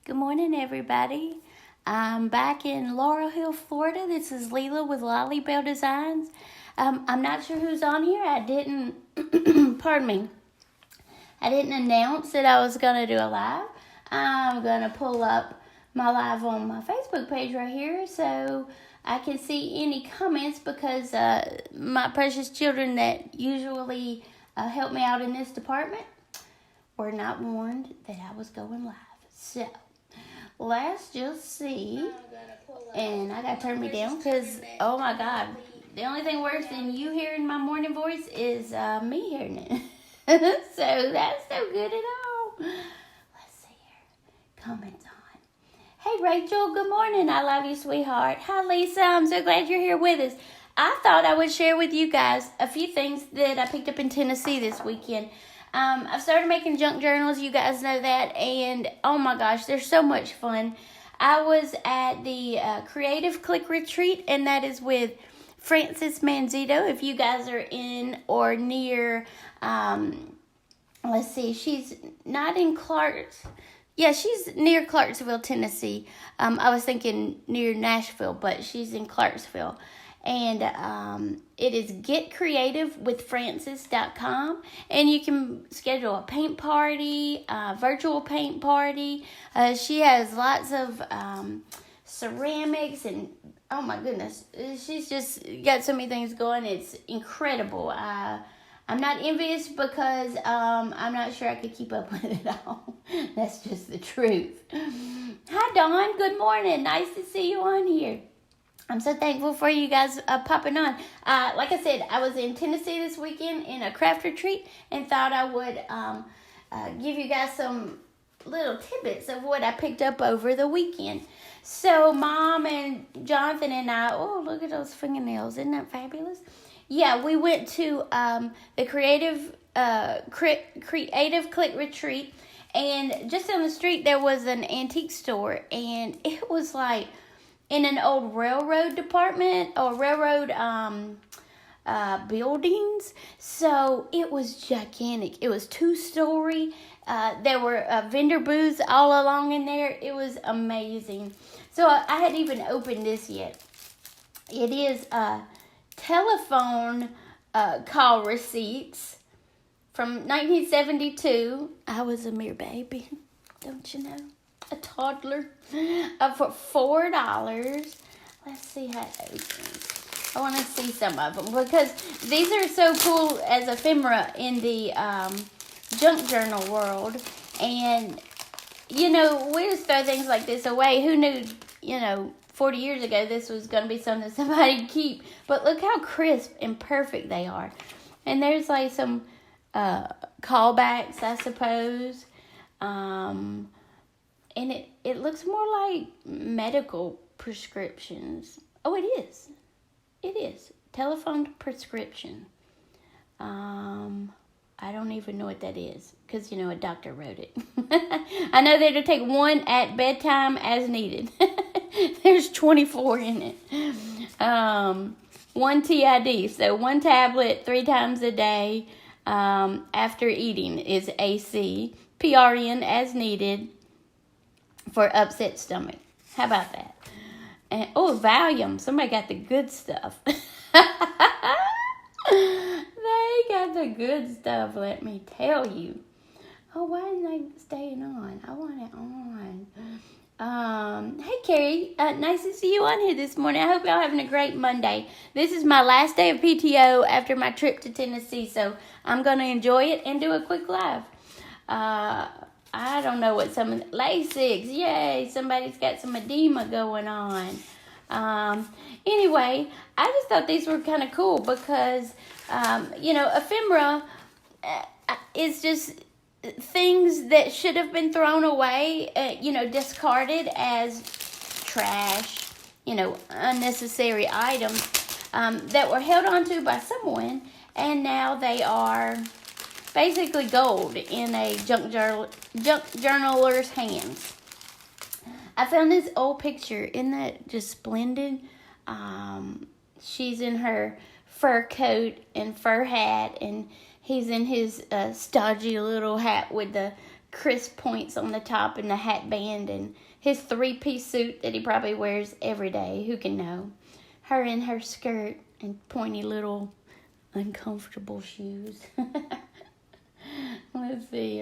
Good morning, everybody. I'm back in Laurel Hill, Florida. This is Leela with Lolly Bell Designs. I'm not sure who's on here. I didn't, pardon me. I didn't announce that I was going to do a live. I'm going to pull up my live on my Facebook page right here so I can see any comments because my precious children that usually help me out in this department were not warned that I was going live. So, let's just see. And I got to turn me down because, oh my God, the only thing worse than you hearing my morning voice is me hearing it. So, that's no good at all. Let's see here. Comments on. Hey, Rachel, good morning. I love you, sweetheart. Hi, Lisa. I'm so glad you're here with us. I thought I would share with you guys a few things that I picked up in Tennessee this weekend. I've started making junk journals, you guys know that, and oh my gosh, they're so much fun. I was at the Creative Click Retreat, and that is with Frances Manzito. If you guys are in or near, let's see, she's not in Clarks. Yeah, she's near Clarksville, Tennessee. I was thinking near Nashville, but she's in Clarksville. And it is getcreativewithfrances.com, and you can schedule a paint party, virtual paint party. She has lots of ceramics, and oh my goodness, she's just got so many things going. It's incredible. I'm not envious because I'm not sure I could keep up with it all. That's just the truth. Hi, Dawn. Good morning. Nice to see you on here. I'm so thankful for you guys popping on. Like I said, I was in Tennessee this weekend in a craft retreat and thought I would give you guys some little tidbits of what I picked up over the weekend. So Mom and Jonathan and I, oh, look at those fingernails. Isn't that fabulous? Yeah, we went to the Creative Click Retreat, and just down the street there was an antique store, and it was like in an old railroad department or railroad buildings. So it was gigantic. It was 2-story. There were vendor booths all along in there. It was amazing. So I hadn't even opened this yet. It is telephone call receipts from 1972. I was a mere baby, don't you know? A toddler for $4. Let's see how it opens. I want to see some of them because these are so cool as ephemera in the junk journal world. And, you know, we just throw things like this away. Who knew, 40 years ago this was going to be something somebody'd keep. But look how crisp and perfect they are. And there's like some callbacks, I suppose. And it looks more like medical prescriptions. Oh, it is. It is. Telephone prescription. I don't even know what that is because, a doctor wrote it. I know they're to take one at bedtime as needed. There's 24 in it. One TID. So one tablet 3 times a day after eating is AC. PRN as needed. For upset stomach. How about that? And Valium. Somebody got the good stuff. They got the good stuff, let me tell you. Oh, why isn't they staying on? I want it on. Hey, Carrie. Nice to see you on here this morning. I hope y'all having a great Monday. This is my last day of PTO after my trip to Tennessee, so I'm going to enjoy it and do a quick live. I don't know what some of the Lasix, yay, somebody's got some edema going on. Anyway, I just thought these were kind of cool because, ephemera is just things that should have been thrown away, discarded as trash, unnecessary items that were held onto by someone, and now they are basically gold in a junk journaler's hands. I found this old picture. Isn't that just splendid? She's in her fur coat and fur hat, and he's in his stodgy little hat with the crisp points on the top and the hat band, and his 3-piece suit that he probably wears every day. Who can know? Her in her skirt and pointy little uncomfortable shoes. Let's see.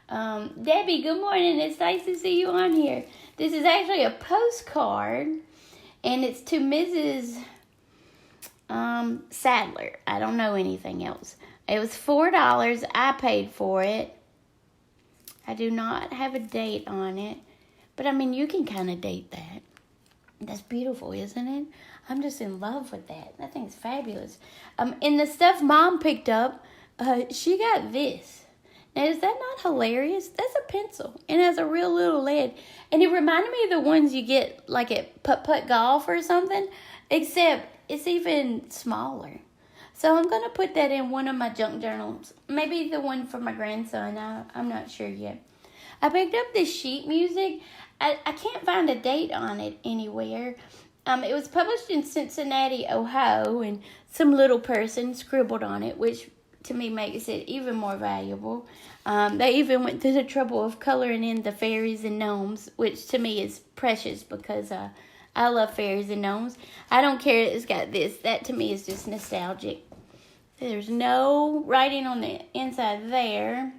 Debbie, good morning. It's nice to see you on here. This is actually a postcard, and it's to Mrs. Sadler. I don't know anything else. It was $4. I paid for it. I do not have a date on it, but you can kind of date that. That's beautiful, isn't it? I'm just in love with that. I think it's fabulous. And the stuff Mom picked up, she got this. Now, is that not hilarious? That's a pencil. And it has a real little lead. And it reminded me of the ones you get like at putt-putt golf or something, except it's even smaller. So I'm going to put that in one of my junk journals. Maybe the one for my grandson. I'm not sure yet. I picked up this sheet music. I can't find a date on it anywhere. It was published in Cincinnati, Ohio, and some little person scribbled on it, which to me makes it even more valuable. They even went through the trouble of coloring in the fairies and gnomes, which to me is precious because I love fairies and gnomes. I don't care it's got this. That to me is just nostalgic. There's no writing on the inside there.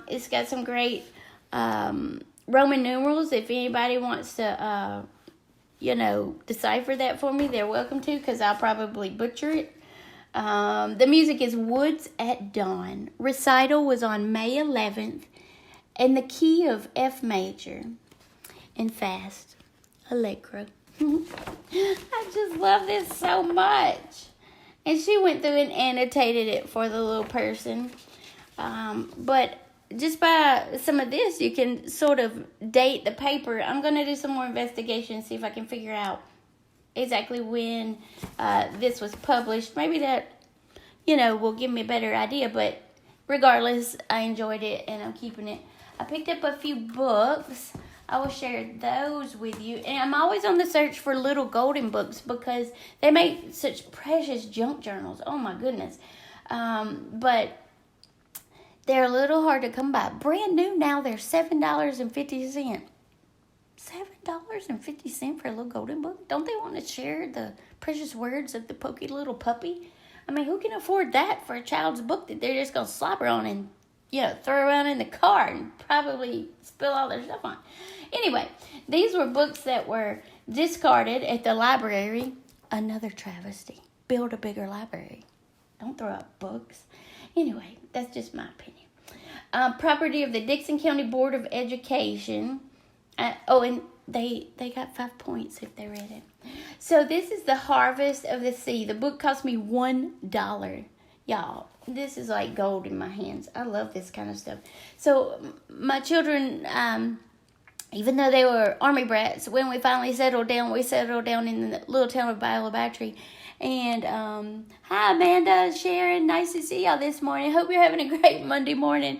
It's got some great Roman numerals. If anybody wants to, decipher that for me, they're welcome to, because I'll probably butcher it. The music is Woods at Dawn. Recital was on May 11th, and the key of F major and fast, Allegro. I just love this so much. And she went through and annotated it for the little person. But just by some of this, you can sort of date the paper. I'm going to do some more investigation and see if I can figure out exactly when this was published. Maybe that, will give me a better idea. But regardless, I enjoyed it and I'm keeping it. I picked up a few books. I will share those with you. And I'm always on the search for little golden books because they make such precious junk journals. Oh, my goodness. But they're a little hard to come by. Brand new now, they're $7.50. $7.50 for a little golden book? Don't they want to share the precious words of the pokey little puppy? Who can afford that for a child's book that they're just going to slobber on and, throw around in the car and probably spill all their stuff on? Anyway, these were books that were discarded at the library. Another travesty. Build a bigger library. Don't throw out books. Anyway, that's just my opinion. Property of the Dixon County Board of Education. And they got 5 points if they read it. So this is The Harvest of the Sea. The book cost me $1. Y'all, this is like gold in my hands. I love this kind of stuff. So my children, even though they were Army brats, when we finally settled down in the little town of Biola Battery. And hi, Amanda, Sharon, nice to see y'all this morning. Hope you're having a great Monday morning.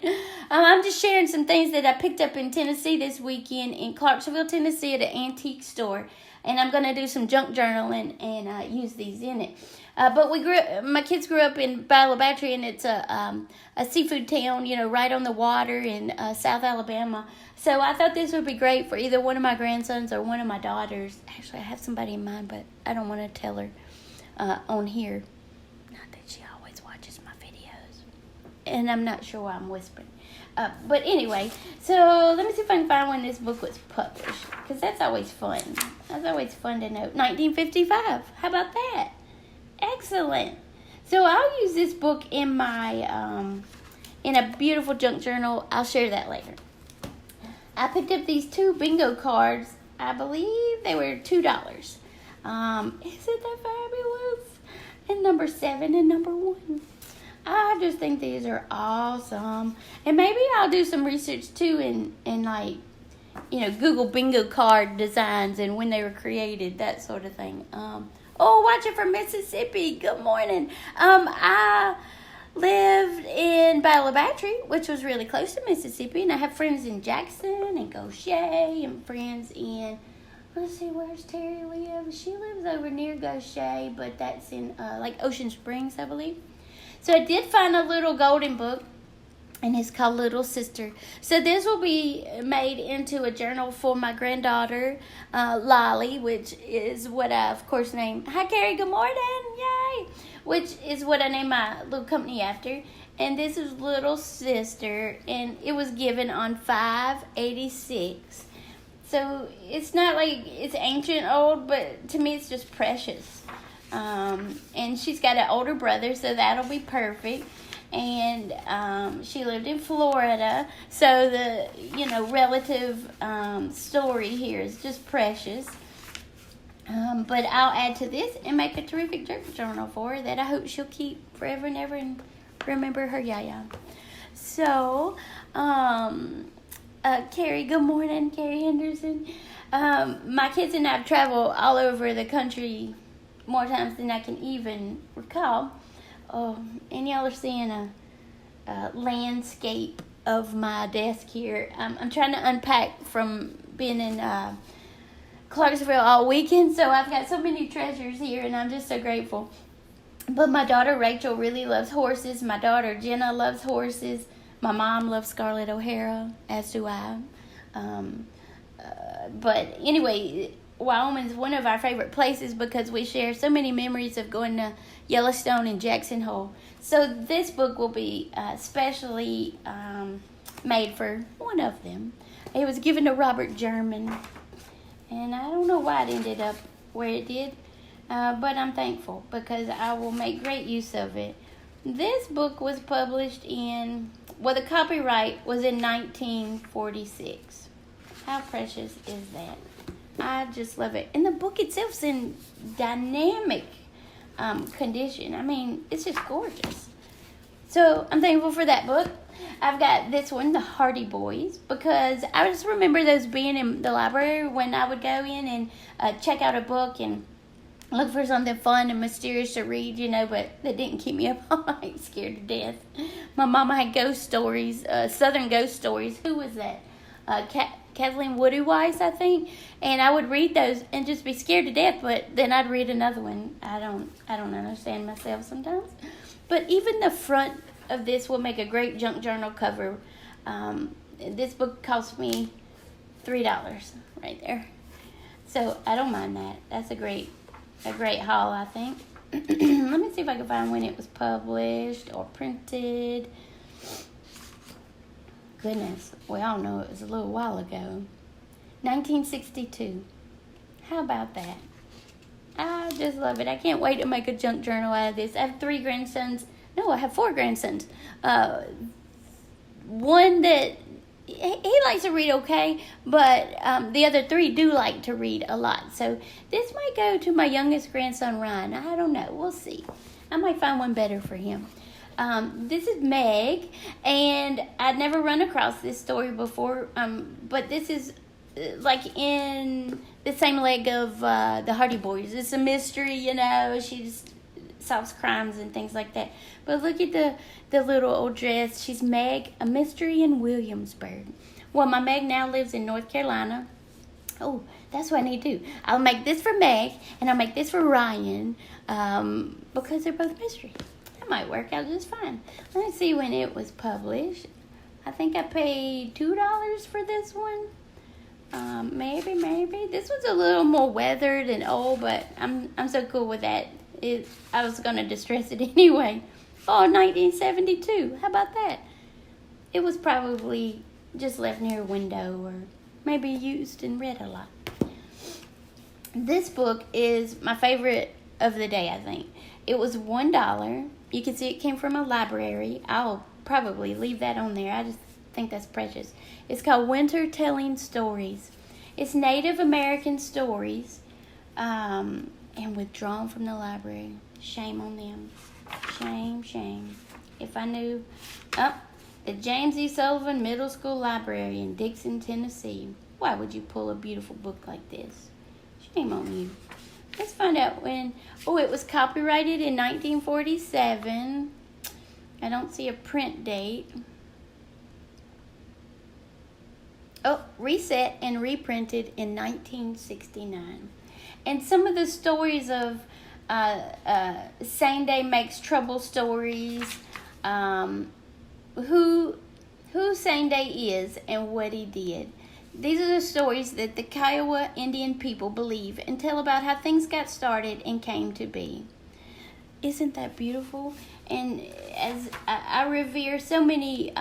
I'm just sharing some things that I picked up in Tennessee this weekend in Clarksville, Tennessee at an antique store. And I'm going to do some junk journaling and use these in it. But my kids grew up in Biola Battery, and it's a seafood town, right on the water in South Alabama. So I thought this would be great for either one of my grandsons or one of my daughters. Actually, I have somebody in mind, but I don't want to tell her on here. Not that she always watches my videos. And I'm not sure why I'm whispering. But anyway, so let me see if I can find when this book was published, because that's always fun. That's always fun to know. 1955. How about that? Excellent. So I'll use this book in my in a beautiful junk journal. I'll share that later. I picked up these 2 bingo cards. I believe they were $2. Isn't that fabulous? And number 7 and number 1. I just think these are awesome. And maybe I'll do some research too in like, Google bingo card designs and when they were created, that sort of thing. Watching from Mississippi. Good morning. I lived in Biola Battery, which was really close to Mississippi, and I have friends in Jackson and Goshen and friends in, let's see, where's Terry live? She lives over near Goshen, but that's in like Ocean Springs, I believe. So I did find a little golden book. and it's called Little Sister. So this will be made into a journal for my granddaughter, Lolly, which is what I, of course, named. Hi, Carrie. Good morning. Yay. Which is what I named my little company after. And this is Little Sister, and it was given on 5/86. So it's not like it's ancient old, but to me it's just precious. And she's got an older brother, so that'll be perfect. And she lived in Florida, so the relative story here is just precious. But I'll add to this and make a terrific journal for her that I hope she'll keep forever and ever and remember her Yaya. So, Carrie, good morning, Carrie Henderson. My kids and I have traveled all over the country more times than I can even recall. And y'all are seeing a landscape of my desk here. I'm trying to unpack from being in Clarksville all weekend, so I've got so many treasures here, and I'm just so grateful. But my daughter Rachel really loves horses. My daughter Jenna loves horses. My mom loves Scarlett O'Hara, as do I. But anyway, Wyoming's one of our favorite places because we share so many memories of going to Yellowstone and Jackson Hole. So this book will be specially made for one of them. It was given to Robert German, and I don't know why it ended up where it did, but I'm thankful because I will make great use of it. This book was published the copyright was in 1946. How precious is that? I just love it. And the book itself's in dynamic condition. I mean, it's just gorgeous. So I'm thankful for that book. I've got this one, The Hardy Boys, because I just remember those being in the library when I would go in and check out a book and look for something fun and mysterious to read, but that didn't keep me up all night scared to death. My mama had ghost stories, Southern ghost stories. Who was that? Kathleen Woody Weiss, I think. And I would read those and just be scared to death, but then I'd read another one. I don't understand myself sometimes. But even the front of this will make a great junk journal cover. This book cost me $3 right there. So I don't mind that. That's a great haul, I think. Let me see if I can find when it was published or printed. Goodness, we all know it was a little while ago. 1962. How about that? I just love it. I can't wait to make a junk journal out of this. I have 3 grandsons. No, I have 4 grandsons. One that he likes to read okay, but the other 3 do like to read a lot. So this might go to my youngest grandson, Ryan. I don't know. We'll see. I might find one better for him. This is Meg, and I'd never run across this story before, but this is like in the same leg of the Hardy Boys. It's a mystery, she just solves crimes and things like that. But look at the little old dress. She's Meg, a mystery in Williamsburg. Well, my Meg now lives in North Carolina. Oh, that's what I need to do. I'll make this for Meg, and I'll make this for Ryan, because they're both mysteries. That might work out just fine. Let me see when it was published. I think I paid $2 for this one. Maybe. This one's a little more weathered and old, but I'm so cool with that. I was going to distress it anyway. Oh, 1972. How about that? It was probably just left near a window or maybe used and read a lot. This book is my favorite of the day, I think. It was $1. You can see it came from a library. I'll probably leave that on there. I just think that's precious. It's called Winter Telling Stories. It's Native American stories and withdrawn from the library. Shame on them. Shame. If I knew. The James E. Sullivan Middle School Library in Dixon, Tennessee. Why would you pull a beautiful book like this? Shame on you. Let's find out when. Oh, it was copyrighted in 1947. I don't see a print date. Oh, reset and reprinted in 1969. And some of the stories of Same Day Makes Trouble stories, who who Saint Day is and what he did. These are the stories that the Kiowa Indian people believe and tell about how things got started and came to be. Isn't that beautiful? And as I revere so many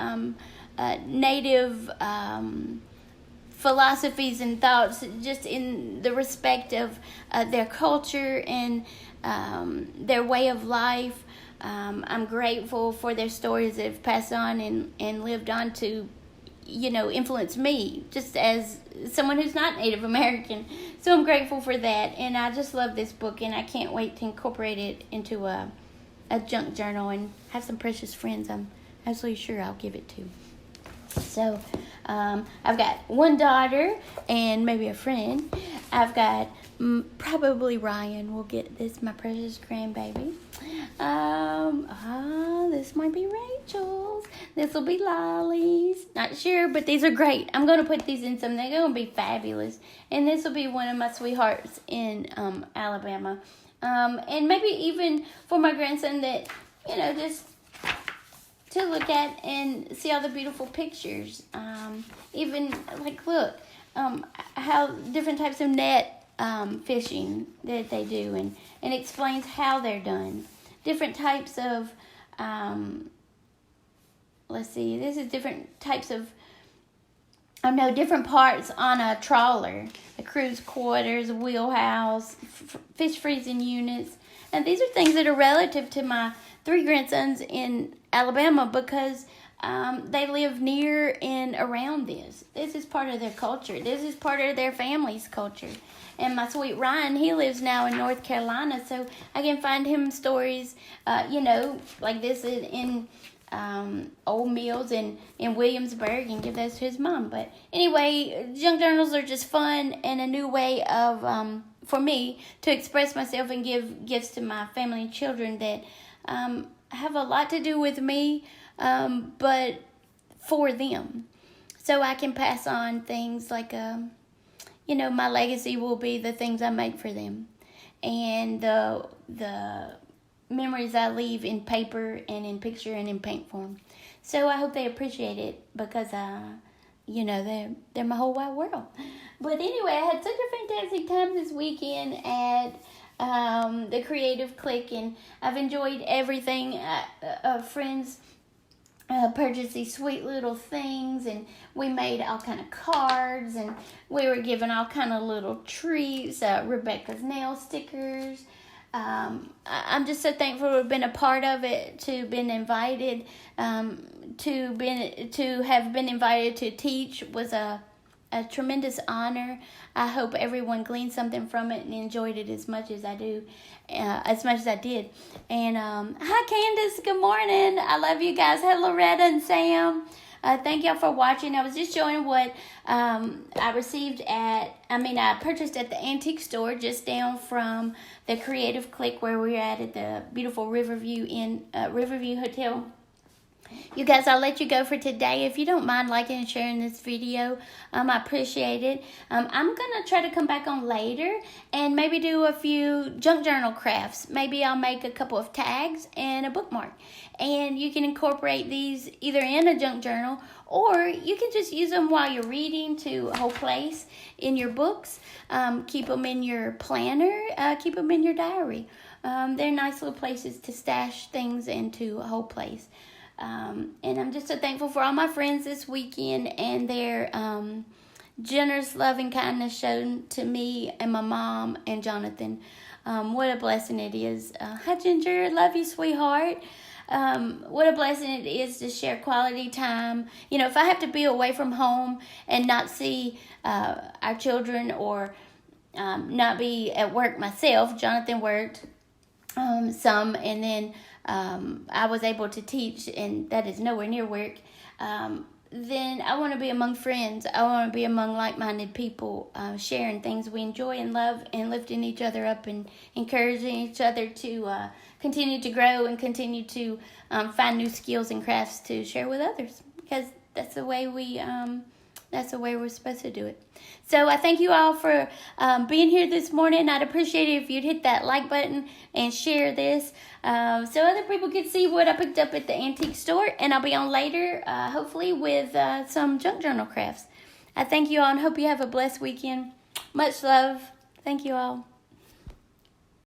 native philosophies and thoughts, just in the respect of their culture and their way of life. I'm grateful for their stories that have passed on and lived on to, influence me, just as someone who's not Native American. So I'm grateful for that, and I just love this book, and I can't wait to incorporate it into a junk journal and have some precious friends I'm absolutely sure I'll give it to. So I've got one daughter and maybe a friend. I've got probably Ryan will get this, my precious grandbaby. This might be Rachel's. This will be Lolly's. Not sure, but these are great. I'm going to put these in some. They're going to be fabulous. And this will be one of my sweethearts in Alabama. And maybe even for my grandson that, just to look at and see all the beautiful pictures. Even, look, how different types of net fishing that they do and explains how they're done. Different types of, this is different types of, different parts on a trawler. The crew's quarters, wheelhouse, fish freezing units. And these are things that are relative to my 3 grandsons in Alabama because they live near and around this. This is part of their culture. This is part of their family's culture. And my sweet Ryan, he lives now in North Carolina, so I can find him stories, like this in Old Mills and in Williamsburg and give those to his mom. But anyway, junk journals are just fun and a new way of, for me, to express myself and give gifts to my family and children that have a lot to do with me, but for them. So I can pass on things like, my legacy will be the things I make for them. And the memories I leave in paper and in picture and in paint form. So I hope they appreciate it because, they're my whole wide world. But anyway, I had such a fantastic time this weekend at the Creative Click, and I've enjoyed everything. Friends purchased these sweet little things, and we made all kind of cards, and we were given all kind of little treats, Rebecca's nail stickers. I'm just so thankful to have been a part of it, to have been invited, to have been invited to teach was a tremendous honor. I hope everyone gleaned something from it and enjoyed it as much as I do, as much as I did. And hi, Candace. Good morning. I love you guys. Hi, Loretta and Sam. Thank y'all for watching. I was just showing what I purchased at the antique store just down from the Creative Click where we were at the beautiful Riverview Hotel. You guys, I'll let you go for today. If you don't mind liking and sharing this video, I appreciate it. I'm going to try to come back on later and maybe do a few junk journal crafts. Maybe I'll make a couple of tags and a bookmark. And you can incorporate these either in a junk journal or you can just use them while you're reading to a whole place in your books. Keep them in your planner. Keep them in your diary. They're nice little places to stash things into a whole place. And I'm just so thankful for all my friends this weekend and their generous love and kindness shown to me and my mom and Jonathan. What a blessing it is. Hi, Ginger. Love you, sweetheart. What a blessing it is to share quality time. If I have to be away from home and not see our children or not be at work myself, Jonathan worked some, and then I was able to teach, and that is nowhere near work. Then I want to be among friends. I want to be among like-minded people, sharing things we enjoy and love, and lifting each other up and encouraging each other to continue to grow and continue to find new skills and crafts to share with others, because that's the way we That's the way we're supposed to do it. So I thank you all for being here this morning. I'd appreciate it if you'd hit that like button and share this so other people can see what I picked up at the antique store. And I'll be on later, hopefully, with some junk journal crafts. I thank you all and hope you have a blessed weekend. Much love. Thank you all.